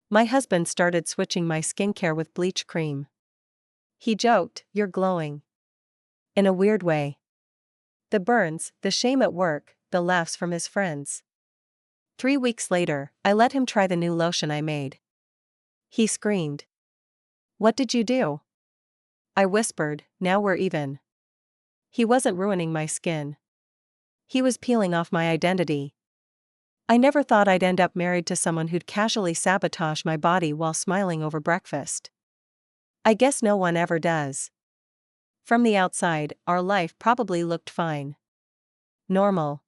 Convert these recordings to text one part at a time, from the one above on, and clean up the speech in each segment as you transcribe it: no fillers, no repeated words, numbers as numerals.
My husband started switching my skincare with bleach cream. He joked, "You're glowing." In a weird way. The burns, the shame at work, the laughs from his friends. 3 weeks later, I let him try the new lotion I made. He screamed. "What did you do?" I whispered, "Now we're even." He wasn't ruining my skin. He was peeling off my identity. I never thought I'd end up married to someone who'd casually sabotage my body while smiling over breakfast. I guess no one ever does. From the outside, our life probably looked fine. Normal.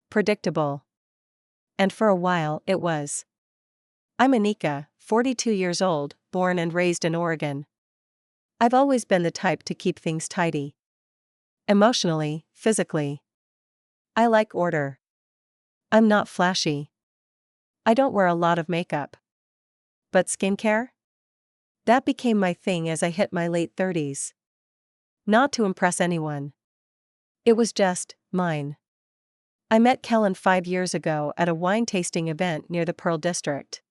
Predictable. And for a while, it was. I'm Anika, 42 years old, born and raised in Oregon. I've always been the type to keep things tidy. Emotionally, physically. I like order. I'm not flashy. I don't wear a lot of makeup. But skincare? That became my thing as I hit my late 30s. Not to impress anyone. It was just mine. I met Kellen 5 years ago at a wine tasting event near the Pearl District.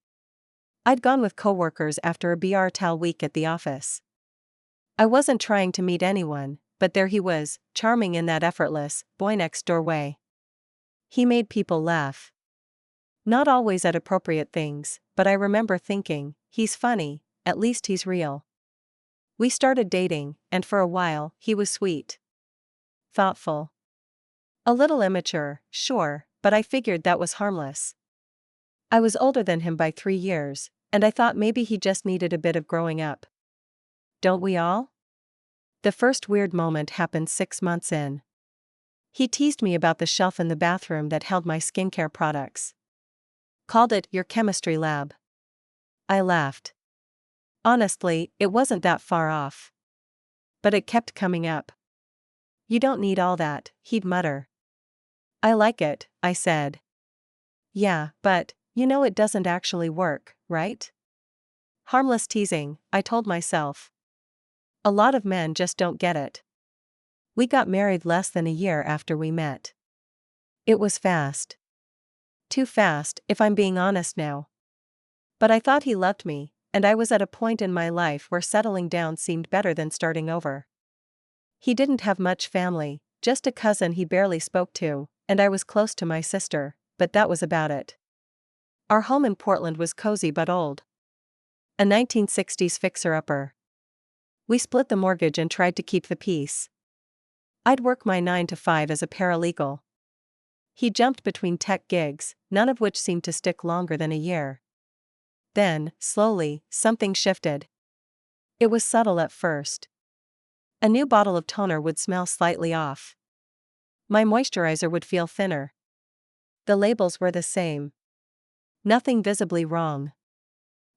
I'd gone with coworkers after a BR Tal week at the office. I wasn't trying to meet anyone, but there he was, charming in that effortless, boy-next-door way. He made people laugh. Not always at appropriate things, but I remember thinking, he's funny, at least he's real. We started dating, and for a while, he was sweet. Thoughtful. A little immature, sure, but I figured that was harmless. I was older than him by 3 years, and I thought maybe he just needed a bit of growing up. Don't we all? The first weird moment happened 6 months in. He teased me about the shelf in the bathroom that held my skincare products. Called it your chemistry lab. I laughed. Honestly, it wasn't that far off. But it kept coming up. "You don't need all that," he'd mutter. "I like it," I said. "Yeah, but, it doesn't actually work, right?" Harmless teasing, I told myself. A lot of men just don't get it. We got married less than a year after we met. It was fast. Too fast, if I'm being honest now. But I thought he loved me, and I was at a point in my life where settling down seemed better than starting over. He didn't have much family, just a cousin he barely spoke to, and I was close to my sister, but that was about it. Our home in Portland was cozy but old. A 1960s fixer-upper. We split the mortgage and tried to keep the peace. I'd work my 9 to 5 as a paralegal. He jumped between tech gigs, none of which seemed to stick longer than a year. Then, slowly, something shifted. It was subtle at first. A new bottle of toner would smell slightly off. My moisturizer would feel thinner. The labels were the same. Nothing visibly wrong.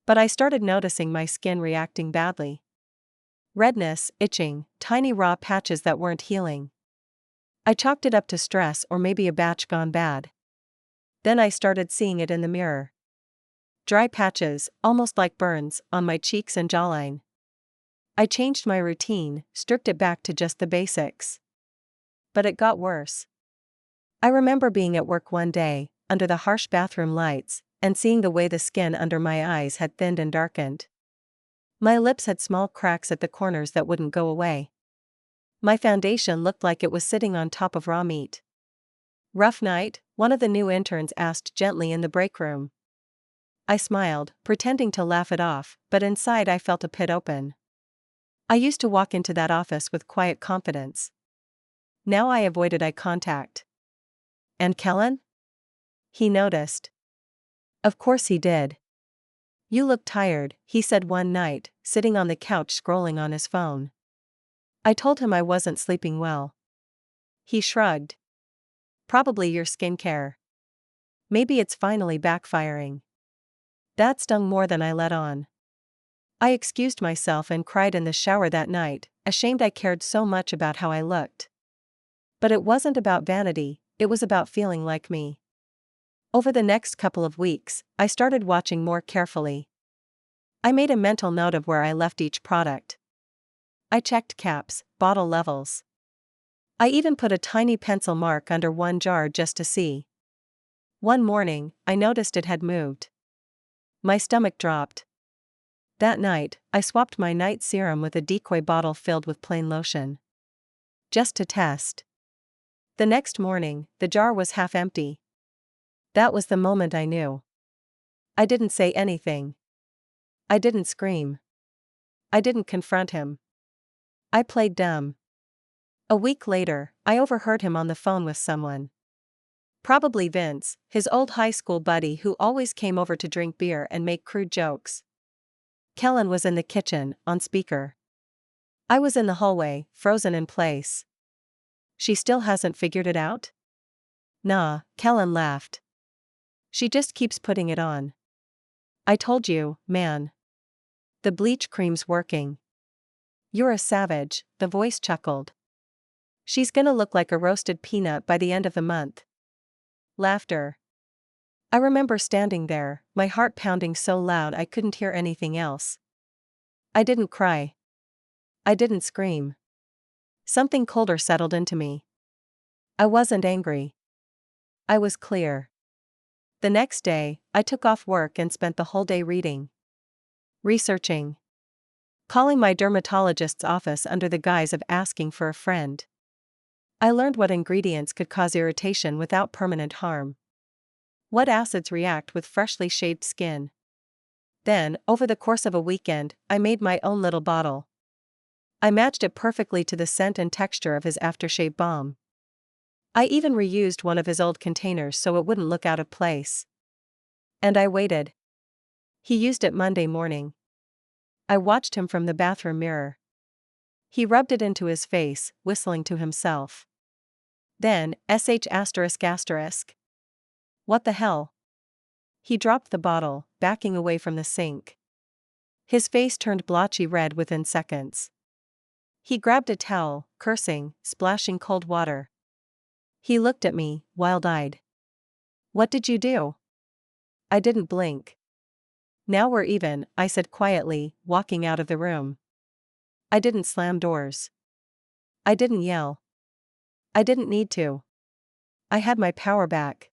But I started noticing my skin reacting badly. Redness, itching, tiny raw patches that weren't healing. I chalked it up to stress or maybe a batch gone bad. Then I started seeing it in the mirror. Dry patches, almost like burns, on my cheeks and jawline. I changed my routine, stripped it back to just the basics. But it got worse. I remember being at work one day, under the harsh bathroom lights, and seeing the way the skin under my eyes had thinned and darkened. My lips had small cracks at the corners that wouldn't go away. My foundation looked like it was sitting on top of raw meat. "Rough night?" one of the new interns asked gently in the break room. I smiled, pretending to laugh it off, but inside I felt a pit open. I used to walk into that office with quiet confidence. Now I avoided eye contact. "And Kellen?" He noticed. Of course he did. "You look tired," he said one night, sitting on the couch scrolling on his phone. I told him I wasn't sleeping well. He shrugged. "Probably your skincare. Maybe it's finally backfiring." That stung more than I let on. I excused myself and cried in the shower that night, ashamed I cared so much about how I looked. But it wasn't about vanity, it was about feeling like me. Over the next couple of weeks, I started watching more carefully. I made a mental note of where I left each product. I checked caps, bottle levels. I even put a tiny pencil mark under one jar just to see. One morning, I noticed it had moved. My stomach dropped. That night, I swapped my night serum with a decoy bottle filled with plain lotion. Just to test. The next morning, the jar was half empty. That was the moment I knew. I didn't say anything. I didn't scream. I didn't confront him. I played dumb. A week later, I overheard him on the phone with someone. Probably Vince, his old high school buddy who always came over to drink beer and make crude jokes. Kellen was in the kitchen, on speaker. I was in the hallway, frozen in place. She still hasn't figured it out? Nah, Kellen laughed. She just keeps putting it on. I told you, man. The bleach cream's working. You're a savage, the voice chuckled. She's gonna look like a roasted peanut by the end of the month. Laughter. I remember standing there, my heart pounding so loud I couldn't hear anything else. I didn't cry. I didn't scream. Something colder settled into me. I wasn't angry. I was clear. The next day, I took off work and spent the whole day reading. Researching. Calling my dermatologist's office under the guise of asking for a friend. I learned what ingredients could cause irritation without permanent harm. What acids react with freshly shaved skin. Then, over the course of a weekend, I made my own little bottle. I matched it perfectly to the scent and texture of his aftershave balm. I even reused one of his old containers so it wouldn't look out of place. And I waited. He used it Monday morning. I watched him from the bathroom mirror. He rubbed it into his face, whistling to himself. Then, ****. What the hell? He dropped the bottle, backing away from the sink. His face turned blotchy red within seconds. He grabbed a towel, cursing, splashing cold water. He looked at me, wild-eyed. What did you do? I didn't blink. Now we're even, I said quietly, walking out of the room. I didn't slam doors. I didn't yell. I didn't need to. I had my power back.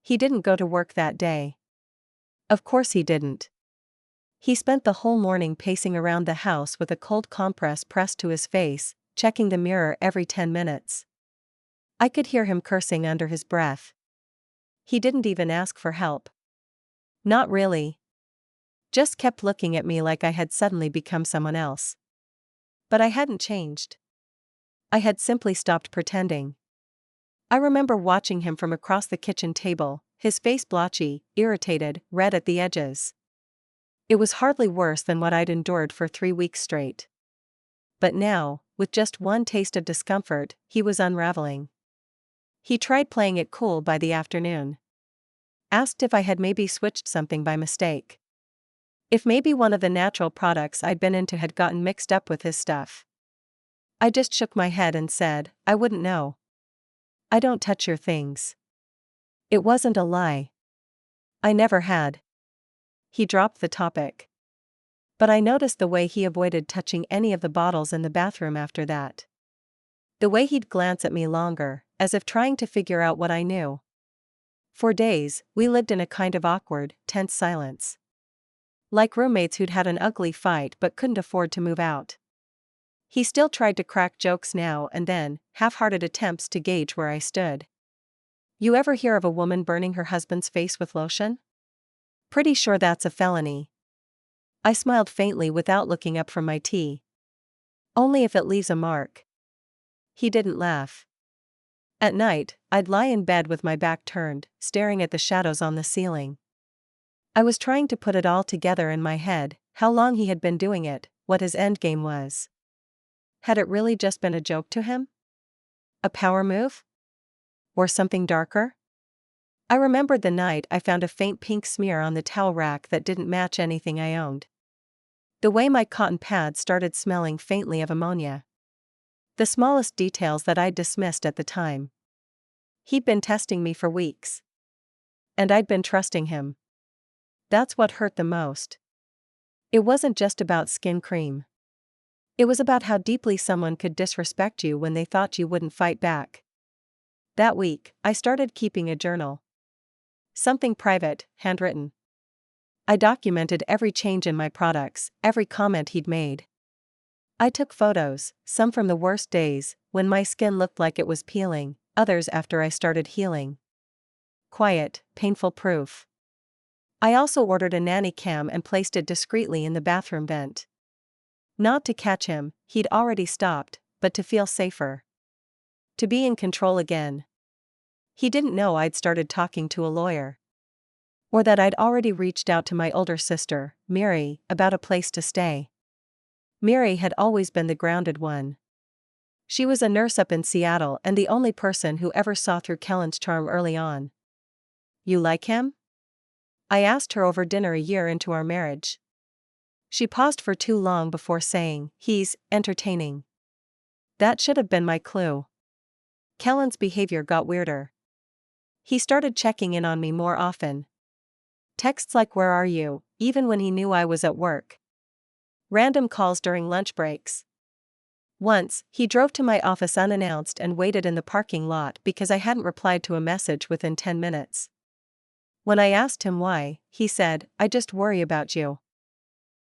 He didn't go to work that day. Of course he didn't. He spent the whole morning pacing around the house with a cold compress pressed to his face, checking the mirror every 10 minutes. I could hear him cursing under his breath. He didn't even ask for help. Not really. Just kept looking at me like I had suddenly become someone else. But I hadn't changed. I had simply stopped pretending. I remember watching him from across the kitchen table, his face blotchy, irritated, red at the edges. It was hardly worse than what I'd endured for 3 weeks straight. But now, with just one taste of discomfort, he was unraveling. He tried playing it cool by the afternoon. Asked if I had maybe switched something by mistake. If maybe one of the natural products I'd been into had gotten mixed up with his stuff. I just shook my head and said, I wouldn't know. I don't touch your things. It wasn't a lie. I never had. He dropped the topic. But I noticed the way he avoided touching any of the bottles in the bathroom after that. The way he'd glance at me longer, as if trying to figure out what I knew. For days, we lived in a kind of awkward, tense silence. Like roommates who'd had an ugly fight but couldn't afford to move out. He still tried to crack jokes now and then, half-hearted attempts to gauge where I stood. You ever hear of a woman burning her husband's face with lotion? Pretty sure that's a felony. I smiled faintly without looking up from my tea. Only if it leaves a mark. He didn't laugh. At night, I'd lie in bed with my back turned, staring at the shadows on the ceiling. I was trying to put it all together in my head, how long he had been doing it, what his endgame was. Had it really just been a joke to him? A power move? Or something darker? I remembered the night I found a faint pink smear on the towel rack that didn't match anything I owned. The way my cotton pad started smelling faintly of ammonia. The smallest details that I'd dismissed at the time. He'd been testing me for weeks. And I'd been trusting him. That's what hurt the most. It wasn't just about skin cream. It was about how deeply someone could disrespect you when they thought you wouldn't fight back. That week, I started keeping a journal. Something private, handwritten. I documented every change in my products, every comment he'd made. I took photos, some from the worst days, when my skin looked like it was peeling, others after I started healing. Quiet, painful proof. I also ordered a nanny cam and placed it discreetly in the bathroom vent. Not to catch him, he'd already stopped, but to feel safer. To be in control again. He didn't know I'd started talking to a lawyer. Or that I'd already reached out to my older sister, Mary, about a place to stay. Mary had always been the grounded one. She was a nurse up in Seattle and the only person who ever saw through Kellen's charm early on. "You like him?" I asked her over dinner a year into our marriage. She paused for too long before saying, "He's entertaining." That should have been my clue. Kellen's behavior got weirder. He started checking in on me more often. Texts like "Where are you?" even when he knew I was at work. Random calls during lunch breaks. Once, he drove to my office unannounced and waited in the parking lot because I hadn't replied to a message within 10 minutes. When I asked him why, he said, "I just worry about you.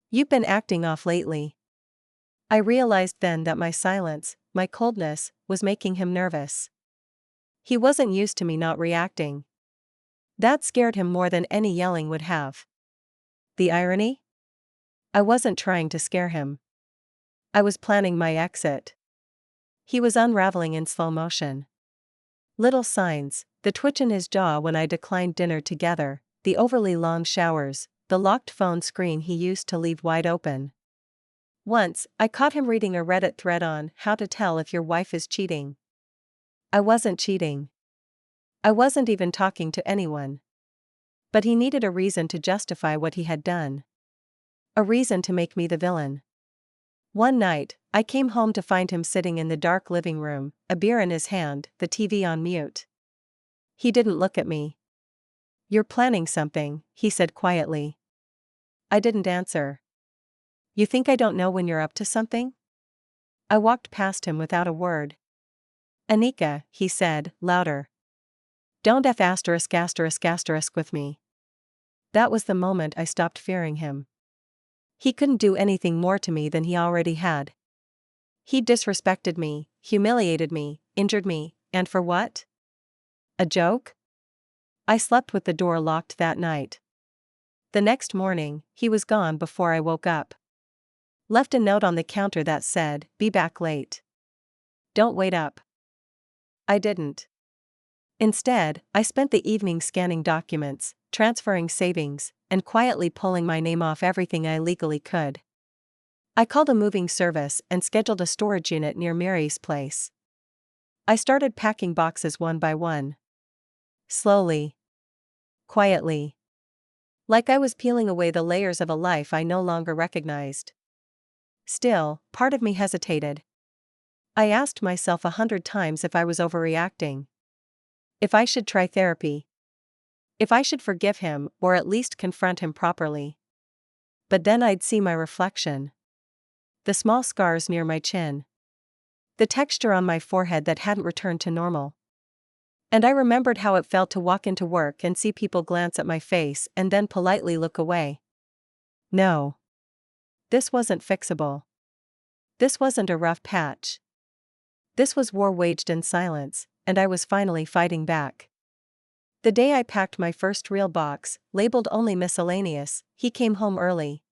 You've been acting off lately." I realized then that my silence, my coldness, was making him nervous. He wasn't used to me not reacting. That scared him more than any yelling would have. The irony? I wasn't trying to scare him. I was planning my exit. He was unraveling in slow motion. Little signs, the twitch in his jaw when I declined dinner together, the overly long showers, the locked phone screen he used to leave wide open. Once, I caught him reading a Reddit thread on how to tell if your wife is cheating. I wasn't cheating. I wasn't even talking to anyone. But he needed a reason to justify what he had done. A reason to make me the villain. One night, I came home to find him sitting in the dark living room, a beer in his hand, the TV on mute. He didn't look at me. "You're planning something," he said quietly. I didn't answer. "You think I don't know when you're up to something?" I walked past him without a word. "Anika," he said, louder. "Don't F*** with me." That was the moment I stopped fearing him. He couldn't do anything more to me than he already had. He disrespected me, humiliated me, injured me, and for what? A joke? I slept with the door locked that night. The next morning, he was gone before I woke up. Left a note on the counter that said, "Be back late. Don't wait up." I didn't. Instead, I spent the evening scanning documents, transferring savings, and quietly pulling my name off everything I legally could. I called a moving service and scheduled a storage unit near Mary's place. I started packing boxes one by one. Slowly. Quietly. Like I was peeling away the layers of a life I no longer recognized. Still, part of me hesitated. I asked myself 100 times if I was overreacting. If I should try therapy. If I should forgive him or at least confront him properly. But then I'd see my reflection. The small scars near my chin. The texture on my forehead that hadn't returned to normal. And I remembered how it felt to walk into work and see people glance at my face and then politely look away. No. This wasn't fixable. This wasn't a rough patch. This was war waged in silence, and I was finally fighting back. The day I packed my first real box, labeled only miscellaneous, he came home early.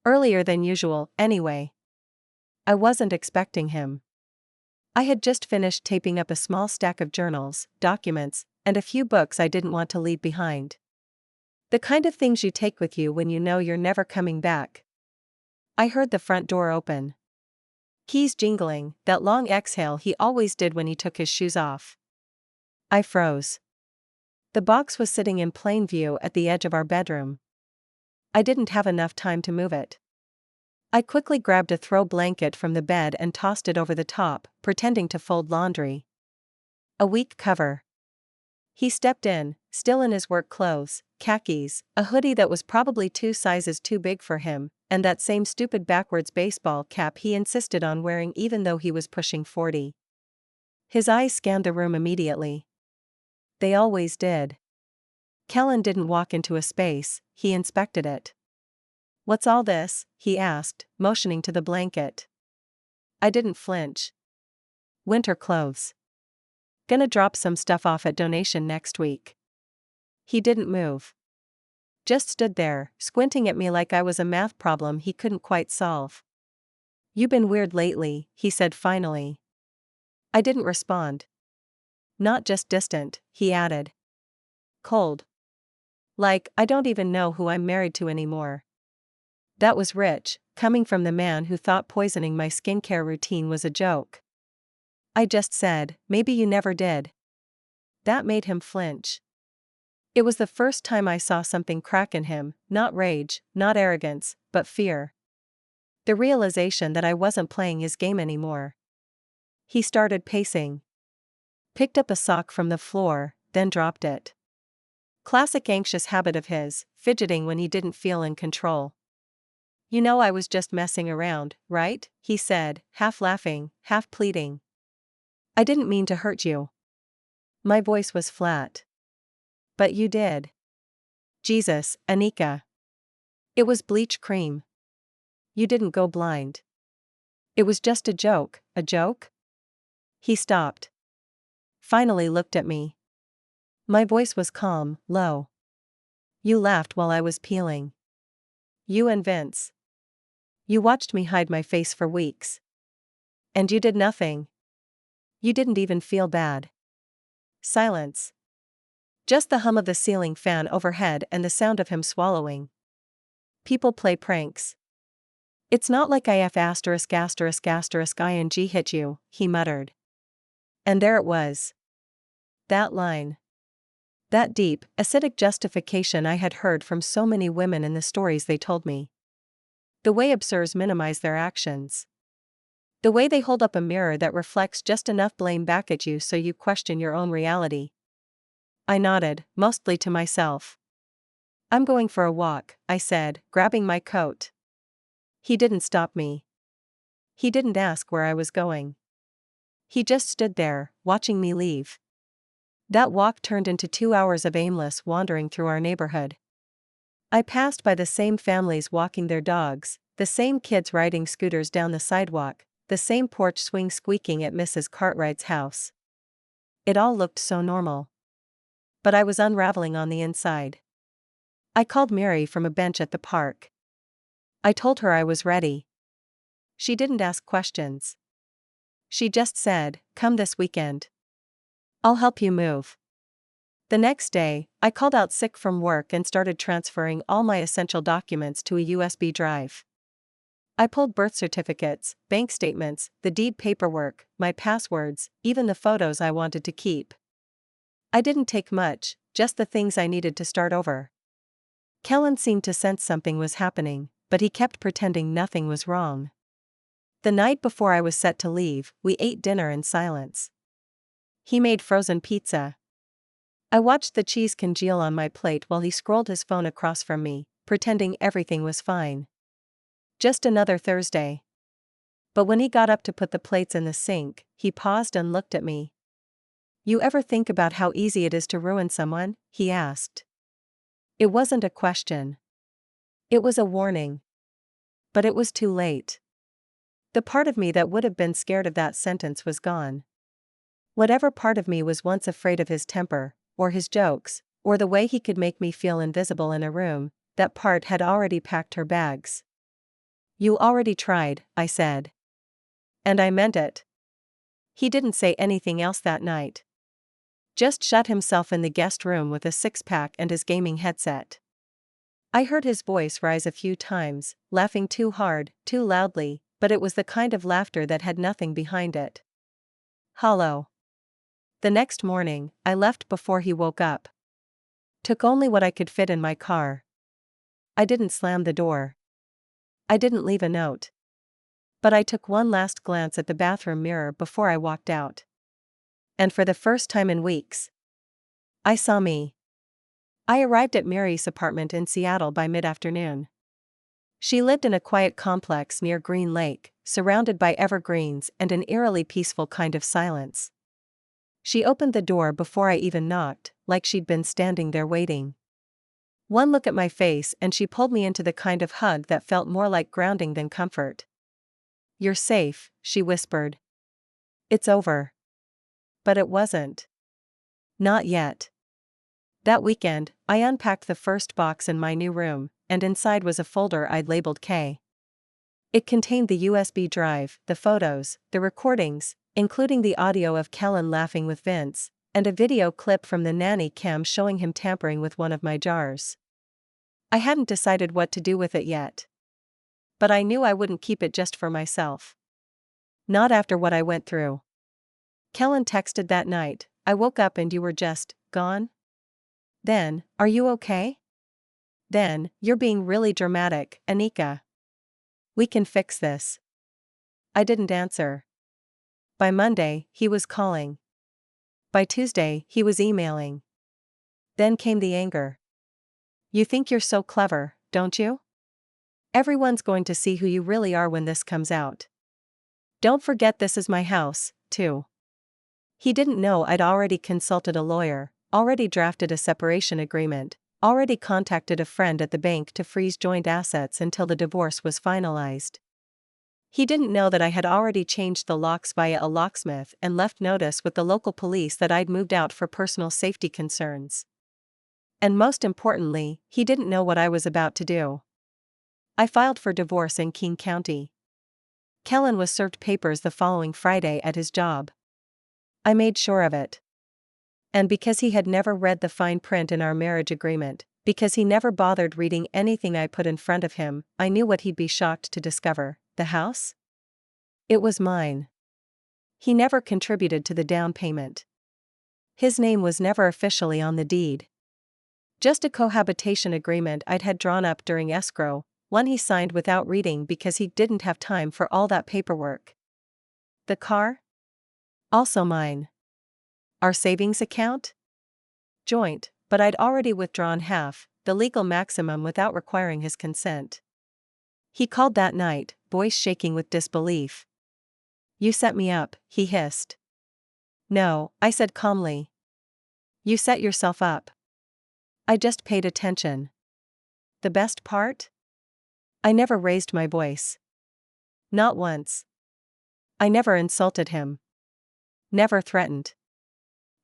Earlier than usual, anyway. I wasn't expecting him. I had just finished taping up a small stack of journals, documents, and a few books I didn't want to leave behind. The kind of things you take with you when you know you're never coming back. I heard the front door open. Keys jingling, that long exhale he always did when he took his shoes off. I froze. The box was sitting in plain view at the edge of our bedroom. I didn't have enough time to move it. I quickly grabbed a throw blanket from the bed and tossed it over the top, pretending to fold laundry. A weak cover. He stepped in, still in his work clothes, khakis, a hoodie that was probably 2 sizes too big for him, and that same stupid backwards baseball cap he insisted on wearing even though he was pushing 40. His eyes scanned the room immediately. They always did. Kellen didn't walk into a space, he inspected it. "What's all this?" he asked, motioning to the blanket. I didn't flinch. "Winter clothes. Gonna drop some stuff off at donation next week." He didn't move. Just stood there, squinting at me like I was a math problem he couldn't quite solve. "You been weird lately," he said finally. I didn't respond. "Not just distant," he added. "Cold. Like, I don't even know who I'm married to anymore." That was rich, coming from the man who thought poisoning my skincare routine was a joke. I just said, "Maybe you never did." That made him flinch. It was the first time I saw something crack in him, not rage, not arrogance, but fear. The realization that I wasn't playing his game anymore. He started pacing. Picked up a sock from the floor, then dropped it. Classic anxious habit of his, fidgeting when he didn't feel in control. "You know I was just messing around, right?" he said, half laughing, half pleading. "I didn't mean to hurt you." My voice was flat. "But you did." "Jesus, Anika. It was bleach cream. You didn't go blind. It was just a joke, a joke?" He stopped. Finally looked at me. My voice was calm, low. "You laughed while I was peeling. You and Vince. You watched me hide my face for weeks. And you did nothing. You didn't even feel bad." Silence. Just the hum of the ceiling fan overhead and the sound of him swallowing. "People play pranks. It's not like IF asterisk asterisk asterisk ing hit you," he muttered. And there it was. That line. That deep, acidic justification I had heard from so many women in the stories they told me. The way absurds minimize their actions. The way they hold up a mirror that reflects just enough blame back at you so you question your own reality. I nodded, mostly to myself. "I'm going for a walk," I said, grabbing my coat. He didn't stop me. He didn't ask where I was going. He just stood there, watching me leave. That walk turned into 2 hours of aimless wandering through our neighborhood. I passed by the same families walking their dogs, the same kids riding scooters down the sidewalk, the same porch swing squeaking at Mrs. Cartwright's house. It all looked so normal. But I was unraveling on the inside. I called Mary from a bench at the park. I told her I was ready. She didn't ask questions. She just said, "Come this weekend. I'll help you move." The next day, I called out sick from work and started transferring all my essential documents to a USB drive. I pulled birth certificates, bank statements, the deed paperwork, my passwords, even the photos I wanted to keep. I didn't take much, just the things I needed to start over. Kellen seemed to sense something was happening, but he kept pretending nothing was wrong. The night before I was set to leave, we ate dinner in silence. He made frozen pizza. I watched the cheese congeal on my plate while he scrolled his phone across from me, pretending everything was fine. Just another Thursday. But when he got up to put the plates in the sink, he paused and looked at me. "You ever think about how easy it is to ruin someone?" he asked. It wasn't a question. It was a warning. But it was too late. The part of me that would have been scared of that sentence was gone. Whatever part of me was once afraid of his temper, or his jokes, or the way he could make me feel invisible in a room, that part had already packed her bags. "You already tried," I said. And I meant it. He didn't say anything else that night. Just shut himself in the guest room with a six-pack and his gaming headset. I heard his voice rise a few times, laughing too hard, too loudly, but it was the kind of laughter that had nothing behind it. Hollow. The next morning, I left before he woke up. Took only what I could fit in my car. I didn't slam the door. I didn't leave a note. But I took one last glance at the bathroom mirror before I walked out. And for the first time in weeks, I saw me. I arrived at Mary's apartment in Seattle by mid-afternoon. She lived in a quiet complex near Green Lake, surrounded by evergreens and an eerily peaceful kind of silence. She opened the door before I even knocked, like she'd been standing there waiting. One look at my face and she pulled me into the kind of hug that felt more like grounding than comfort. "You're safe," she whispered. "It's over." But it wasn't. Not yet. That weekend, I unpacked the first box in my new room, and inside was a folder I'd labeled K. It contained the USB drive, the photos, the recordings, including the audio of Kellen laughing with Vince, and a video clip from the nanny cam showing him tampering with one of my jars. I hadn't decided what to do with it yet. But I knew I wouldn't keep it just for myself. Not after what I went through. Kellen texted that night, "I woke up and you were just gone?" Then, "Are you okay?" Then, "You're being really dramatic, Anika. We can fix this." I didn't answer. By Monday, he was calling. By Tuesday, he was emailing. Then came the anger. "You think you're so clever, don't you? Everyone's going to see who you really are when this comes out. Don't forget this is my house, too." He didn't know I'd already consulted a lawyer, already drafted a separation agreement, already contacted a friend at the bank to freeze joint assets until the divorce was finalized. He didn't know that I had already changed the locks via a locksmith and left notice with the local police that I'd moved out for personal safety concerns. And most importantly, he didn't know what I was about to do. I filed for divorce in King County. Kellen was served papers the following Friday at his job. I made sure of it. And because he had never read the fine print in our marriage agreement, because he never bothered reading anything I put in front of him, I knew what he'd be shocked to discover: the house? It was mine. He never contributed to the down payment. His name was never officially on the deed. Just a cohabitation agreement I'd had drawn up during escrow, one he signed without reading because he didn't have time for all that paperwork. The car? Also mine. Our savings account? Joint, but I'd already withdrawn half, the legal maximum, without requiring his consent. He called that night, voice shaking with disbelief. "You set me up," he hissed. "No," I said calmly. "You set yourself up. I just paid attention." The best part? I never raised my voice. Not once. I never insulted him. Never threatened.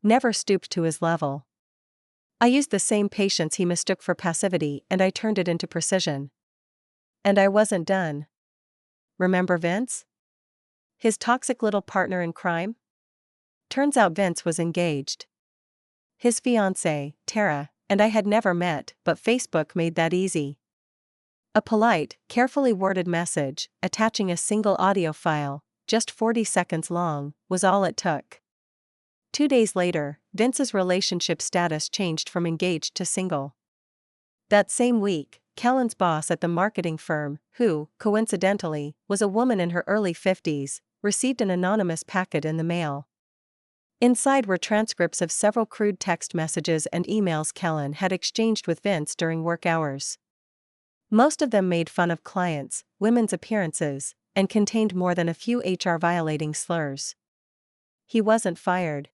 Never stooped to his level. I used the same patience he mistook for passivity and I turned it into precision. And I wasn't done. Remember Vince? His toxic little partner in crime? Turns out Vince was engaged. His fiancée, Tara, and I had never met, but Facebook made that easy. A polite, carefully worded message, attaching a single audio file, just 40 seconds long, was all it took. 2 days later, Vince's relationship status changed from engaged to single. That same week, Kellen's boss at the marketing firm, who, coincidentally, was a woman in her early 50s, received an anonymous packet in the mail. Inside were transcripts of several crude text messages and emails Kellen had exchanged with Vince during work hours. Most of them made fun of clients, women's appearances, and contained more than a few HR-violating slurs. He wasn't fired.